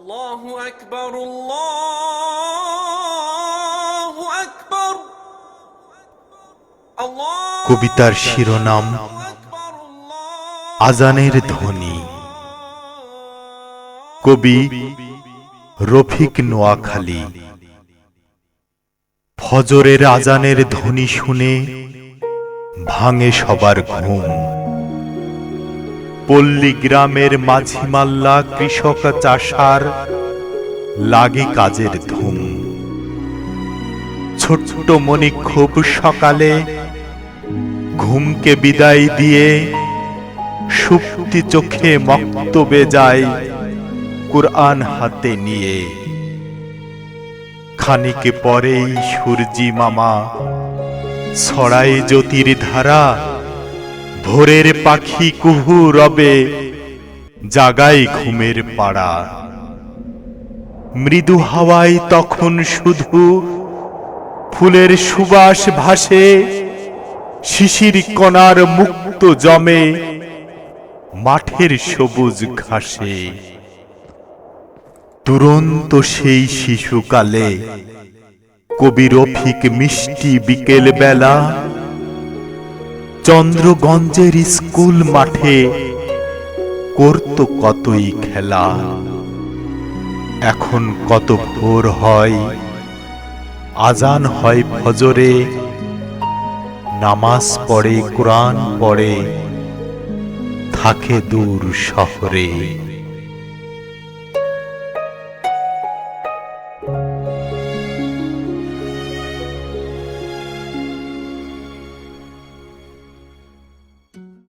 আল্লাহু আকবার, আল্লাহু আকবার। কবিতার শিরোনাম আজানের ধ্বনি। কবি রফিক নোয়াখালী। ফজরের আজানের ধ্বনি শুনে ভাঙে সবার ঘুম। পল্লী গ্রামের মাঝি মাল্লা কৃষক চাষার লাগে কাজের ধুম। ছোট্ট মনি খুব সকালে ঘুমকে বিদায় দিয়ে সুপ্তি চোখে মক্তবে যায় কুরআন হাতে নিয়ে। খানিক পরেই সূর্যি মামা ছড়ায় জ্যোতির ধারা, ভোরের পাখি কুহু রবে জাগায় ঘুমের পাড়া। মৃদু হাওয়ায় তখন শুধু ফুলের সুবাস ভাসে, শিশির কণার মুক্ত জমে মাঠের সবুজ ঘাসে। দুরন্ত সেই শিশুকালে কবি রফিক মিষ্টি বিকেল বেলা চন্দ্রগঞ্জের স্কুল মাঠে করত কতই খেলা। এখন কত ভোর হয়, আজান হয় ফজরে, নামাজ পড়ে কোরআন পড়ে থাকে দূর শহরে।